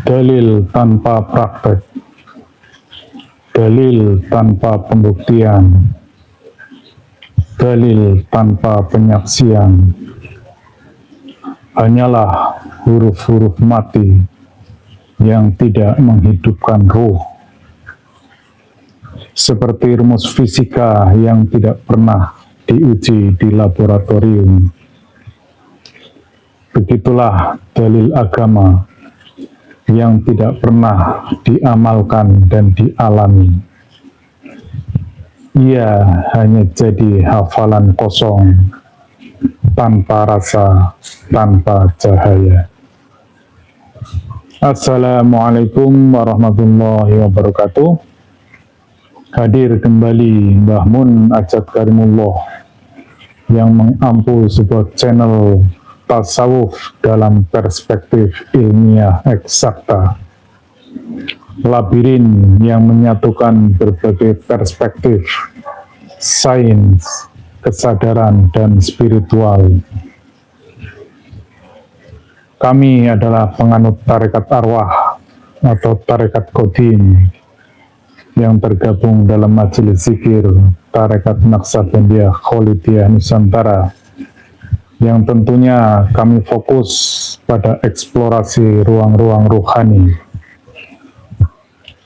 dalil tanpa praktek, dalil tanpa pembuktian, dalil tanpa penyaksian, hanyalah huruf-huruf mati yang tidak menghidupkan ruh, seperti rumus fisika yang tidak pernah diuji di laboratorium. Begitulah dalil agama yang tidak pernah diamalkan dan dialami. Ia hanya jadi hafalan kosong, tanpa rasa, tanpa cahaya. Assalamualaikum warahmatullahi wabarakatuh. Hadir kembali Mbah Mun Ajat Karimullah yang mengampu sebuah channel tasawuf dalam perspektif ilmiah eksakta. Labirin yang menyatukan berbagai perspektif sains, kesadaran, dan spiritual. Kami adalah penganut tarekat arwah atau tarekat Qadim yang tergabung dalam majelis zikir tarekat Naqsabandiyah Kholidiyah Nusantara, yang tentunya kami fokus pada eksplorasi ruang-ruang ruhani.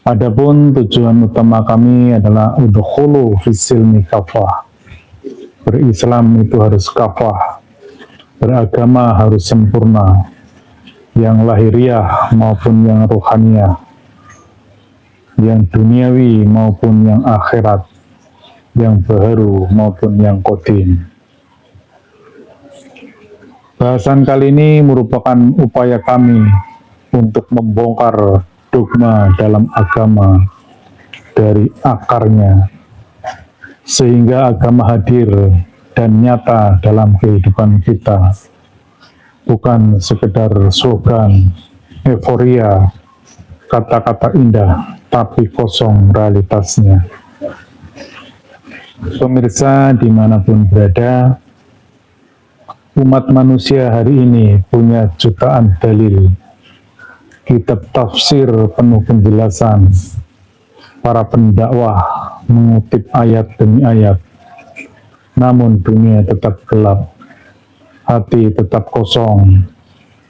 Adapun tujuan utama kami adalah udkhulu fis-silmi kafah. Berislam itu harus kafah, beragama harus sempurna, yang lahiriah maupun yang ruhaniyah, yang duniawi maupun yang akhirat, yang baharu maupun yang qadim. Bahasan kali ini merupakan upaya kami untuk membongkar dogma dalam agama dari akarnya, sehingga agama hadir dan nyata dalam kehidupan kita, bukan sekedar slogan, euforia, kata-kata indah, tapi kosong realitasnya. Pemirsa dimanapun berada, umat manusia hari ini punya jutaan dalil, kitab tafsir penuh penjelasan, para pendakwah mengutip ayat demi ayat, namun dunia tetap gelap, hati tetap kosong,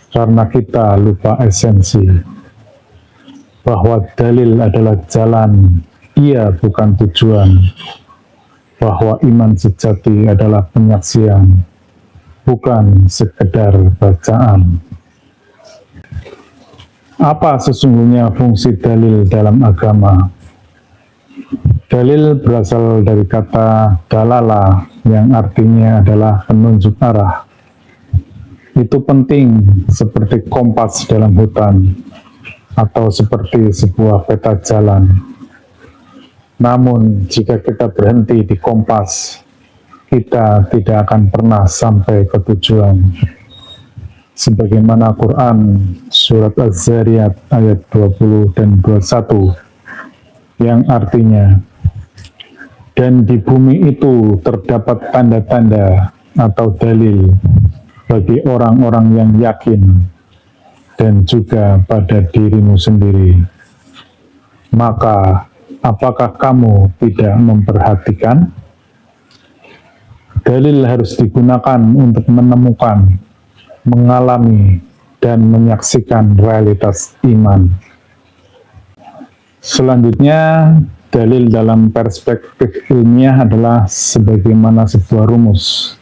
karena kita lupa esensi, bahwa dalil adalah jalan, ia bukan tujuan, bahwa iman sejati adalah penyaksian, bukan sekedar bacaan. Apa sesungguhnya fungsi dalil dalam agama? Dalil berasal dari kata dalala yang artinya adalah penunjuk arah. Itu penting seperti kompas dalam hutan atau seperti sebuah peta jalan. Namun jika kita berhenti di kompas, kita tidak akan pernah sampai ke tujuan. Sebagaimana Quran surat Az-Zariyat ayat 20 dan 21 yang artinya, dan di bumi itu terdapat tanda-tanda atau dalil bagi orang-orang yang yakin, dan juga pada dirimu sendiri. Maka apakah kamu tidak memperhatikan? Dalil harus digunakan untuk menemukan, mengalami, dan menyaksikan realitas iman. Selanjutnya, dalil dalam perspektif ilmiah adalah sebagaimana sebuah rumus,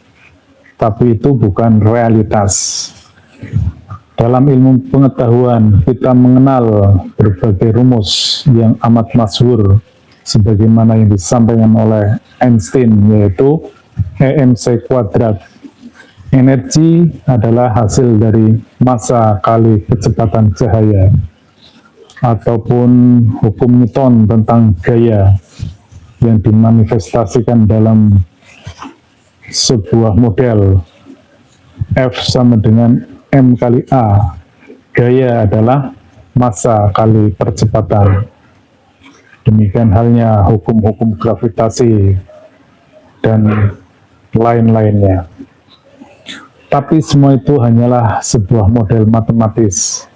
tapi itu bukan realitas. Dalam ilmu pengetahuan, kita mengenal berbagai rumus yang amat masyhur, sebagaimana yang disampaikan oleh Einstein, yaitu EMC kuadrat. Energi adalah hasil dari massa kali kecepatan cahaya, ataupun hukum Newton tentang gaya yang dimanifestasikan dalam sebuah model F sama dengan M kali A. Gaya adalah massa kali percepatan. Demikian halnya hukum-hukum gravitasi dan lain-lainnya. Tapi semua itu hanyalah sebuah model matematis,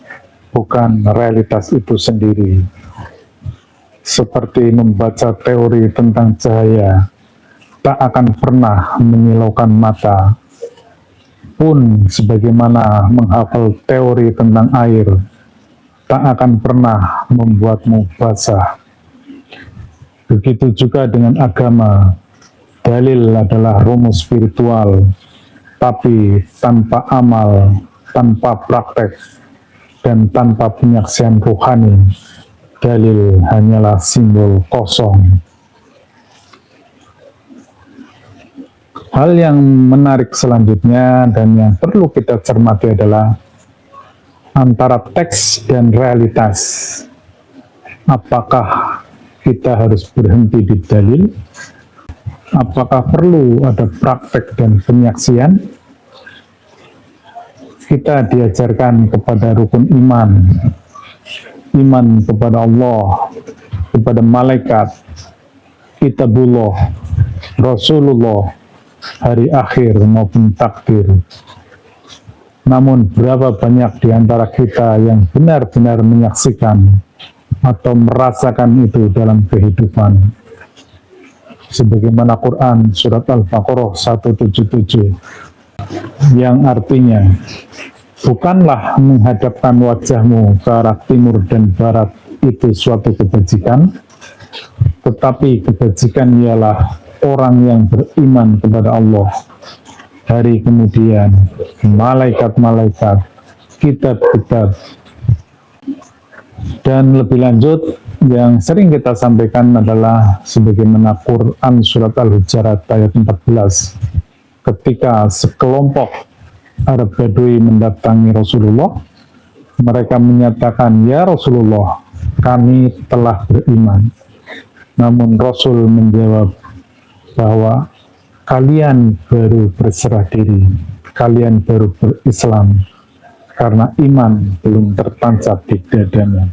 bukan realitas itu sendiri. Seperti membaca teori tentang cahaya, tak akan pernah menyilaukan mata, pun sebagaimana menghafal teori tentang air, tak akan pernah membuatmu basah. Begitu juga dengan agama, dalil adalah rumus spiritual, tapi tanpa amal, tanpa praktek, dan tanpa penyaksian rohani, dalil hanyalah simbol kosong. Hal yang menarik selanjutnya dan yang perlu kita cermati adalah antara teks dan realitas. Apakah kita harus berhenti di dalil? Apakah perlu ada praktek dan penyaksian? Kita diajarkan kepada rukun iman, iman kepada Allah, kepada malaikat, kitabullah, Rasulullah, hari akhir maupun takdir. Namun berapa banyak di antara kita yang benar-benar menyaksikan atau merasakan itu dalam kehidupan? Sebagaimana Quran surat Al-Baqarah 177 yang artinya, bukanlah menghadapkan wajahmu ke arah timur dan barat itu suatu kebajikan, tetapi kebajikan ialah orang yang beriman kepada Allah, hari kemudian, malaikat-malaikat, kitab-kitab. Dan lebih lanjut, yang sering kita sampaikan adalah sebagaimana Quran surat Al-Hujurat ayat 14, ketika sekelompok Arab Badui mendatangi Rasulullah, mereka menyatakan, "Ya Rasulullah, kami telah beriman." Namun Rasul menjawab bahwa kalian baru berserah diri, kalian baru berislam, karena iman belum tertancap di dadanya.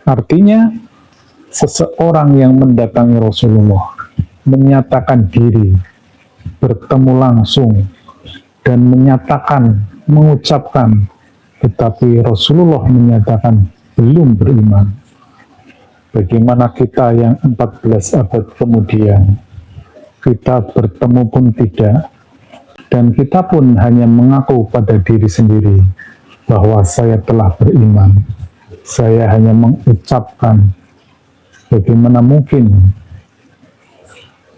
Artinya, seseorang yang mendatangi Rasulullah, menyatakan diri, bertemu langsung, dan menyatakan, mengucapkan, tetapi Rasulullah menyatakan belum beriman. Bagaimana kita yang 14 abad kemudian, kita bertemu pun tidak, dan kita pun hanya mengaku pada diri sendiri bahwa saya telah beriman. Saya hanya mengucapkan. Bagaimana mungkin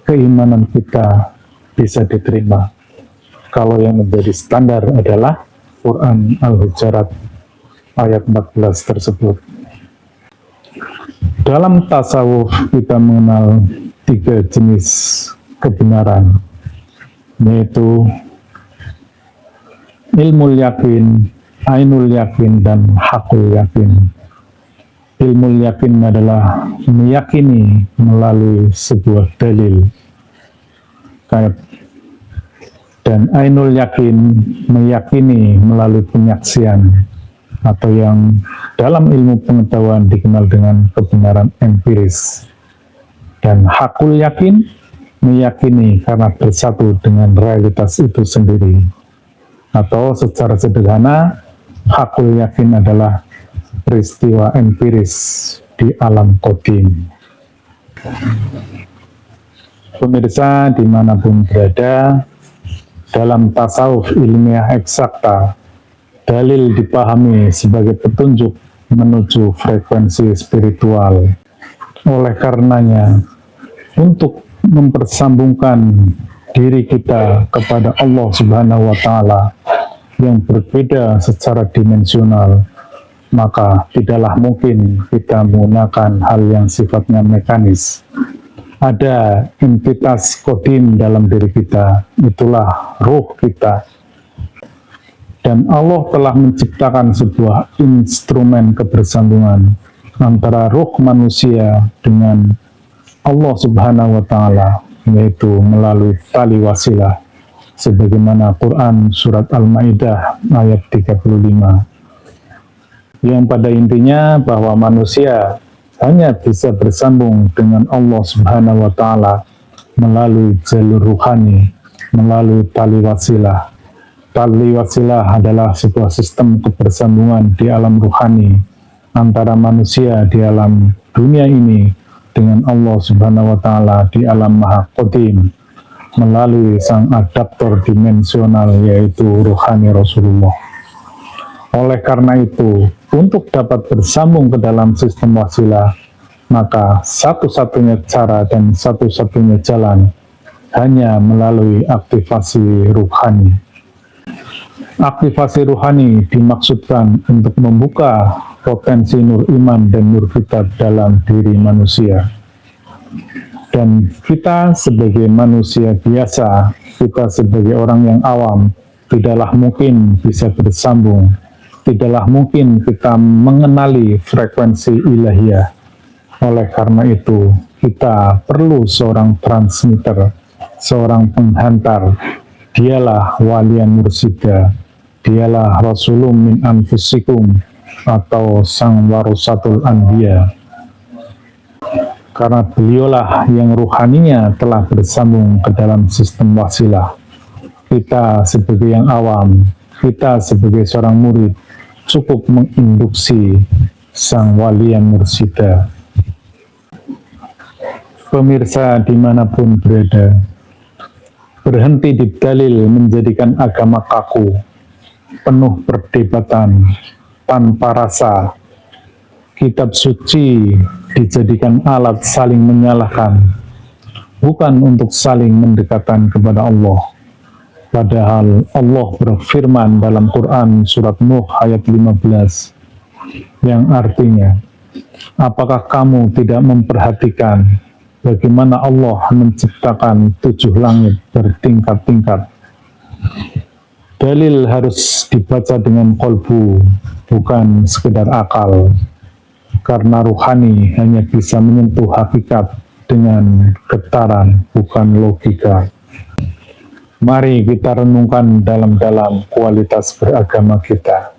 keimanan kita bisa diterima kalau yang menjadi standar adalah Quran Al-Hujurat ayat 14 tersebut. Dalam tasawuf kita mengenal 3 jenis kebenaran, yaitu ilmu yakin, ainul yakin, dan hakul yakin. Ilmu yakin adalah meyakini melalui sebuah dalil, dan ainul yakin meyakini melalui penyaksian, atau yang dalam ilmu pengetahuan dikenal dengan kebenaran empiris. Dan hakul yakin meyakini karena bersatu dengan realitas itu sendiri, atau secara sederhana, hakul yakin adalah peristiwa empiris di alam qadim. Pemirsa dimanapun berada, dalam tasawuf ilmiah eksakta, dalil dipahami sebagai petunjuk menuju frekuensi spiritual. Oleh karenanya, untuk mempersambungkan diri kita kepada Allah Subhanahu wa Ta'ala yang berbeda secara dimensional, maka tidaklah mungkin kita menggunakan hal yang sifatnya mekanis. Ada entitas qadim dalam diri kita, itulah ruh kita. Dan Allah telah menciptakan sebuah instrumen kebersambungan antara ruh manusia dengan Allah Subhanahu wa Ta'ala, yaitu melalui tali wasilah, sebagaimana Quran surat Al-Maidah ayat 35, yang pada intinya bahwa manusia hanya bisa bersambung dengan Allah Subhanahu wa Ta'ala melalui jalur ruhani, melalui tali wasilah, Tali wasilah adalah sebuah sistem kebersambungan di alam ruhani antara manusia di alam dunia ini dengan Allah Subhanahu wa Ta'ala di alam Maha Qadim melalui sang adaptor dimensional yaitu ruhani Rasulullah. Oleh karena itu, untuk dapat bersambung ke dalam sistem wasilah, maka satu-satunya cara dan satu-satunya jalan hanya melalui aktivasi ruhani. Aktivasi ruhani dimaksudkan untuk membuka potensi nur iman dan nur fitrah dalam diri manusia. Dan kita sebagai manusia biasa, kita sebagai orang yang awam, tidaklah mungkin bisa bersambung, tidaklah mungkin kita mengenali frekuensi ilahiyah. Oleh karena itu, kita perlu seorang transmitter, seorang penghantar. Dialah walian mursida, dialah rasulun min anfusikum, atau sang warasatul anbiya. Karena beliaulah yang ruhaninya telah bersambung ke dalam sistem wasilah. Kita sebagai yang awam, kita sebagai seorang murid, cukup menginduksi sang wali yang mursida. Pemirsa dimanapun berada, berhenti di dalil menjadikan agama kaku, penuh perdebatan, tanpa rasa. Kitab suci dijadikan alat saling menyalahkan, bukan untuk saling mendekatkan kepada Allah. Padahal Allah berfirman dalam Quran surat Nuh ayat 15, yang artinya, apakah kamu tidak memperhatikan bagaimana Allah menciptakan 7 langit bertingkat-tingkat? Dalil harus dibaca dengan kolbu, bukan sekedar akal. Karena ruhani hanya bisa menyentuh hakikat dengan getaran, bukan logika. Mari kita renungkan dalam-dalam kualitas beragama kita.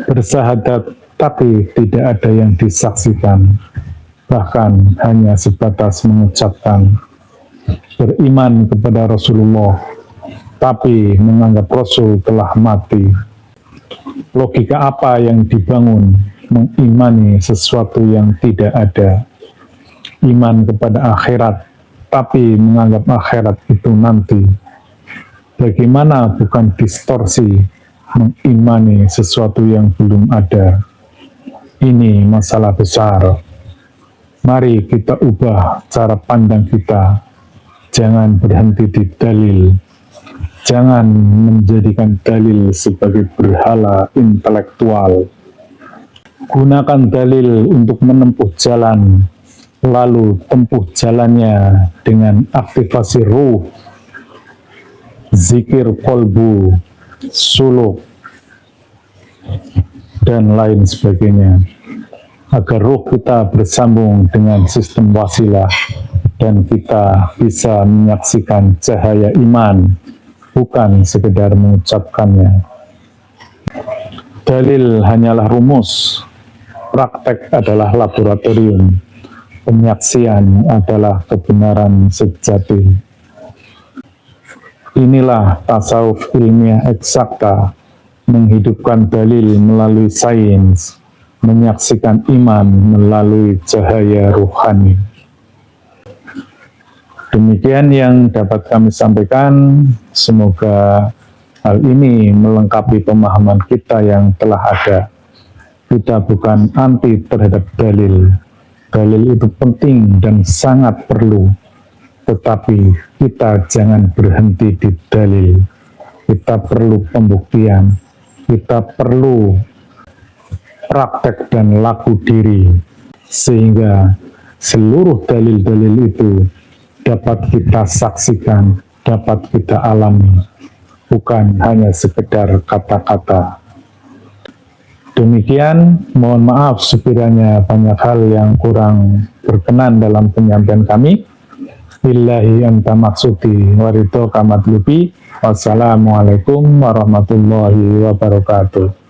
Bersahadat, tapi tidak ada yang disaksikan, bahkan hanya sebatas mengucapkan. Beriman kepada Rasulullah, tapi menganggap Rasul telah mati. Logika apa yang dibangun mengimani sesuatu yang tidak ada? Iman kepada akhirat, tapi menganggap akhirat itu nanti. Bagaimana bukan distorsi mengimani sesuatu yang belum ada? Ini masalah besar. Mari kita ubah cara pandang kita. Jangan berhenti di dalil. Jangan menjadikan dalil sebagai berhala intelektual. Gunakan dalil untuk menempuh jalan, lalu tempuh jalannya dengan aktivasi ruh, zikir kolbu, suluk, dan lain sebagainya. Agar ruh kita bersambung dengan sistem wasilah dan kita bisa menyaksikan cahaya iman, bukan sekedar mengucapkannya. Dalil hanyalah rumus, praktek adalah laboratorium, penyaksian adalah kebenaran sejati. Inilah tasawuf ilmiah eksakta, menghidupkan dalil melalui sains, menyaksikan iman melalui cahaya ruhani. Demikian yang dapat kami sampaikan. Semoga hal ini melengkapi pemahaman kita yang telah ada. Kita bukan anti terhadap dalil. Dalil itu penting dan sangat perlu. Tetapi kita jangan berhenti di dalil. Kita perlu pembuktian. Kita perlu praktek dan laku diri. Sehingga seluruh dalil-dalil itu dapat kita saksikan, dapat kita alami, bukan hanya sekedar kata-kata. Demikian, mohon maaf sekiranya banyak hal yang kurang berkenan dalam penyampaian kami. Billahi anta maksudi wa ridho kamatlubi. Wassalamualaikum warahmatullahi wabarakatuh.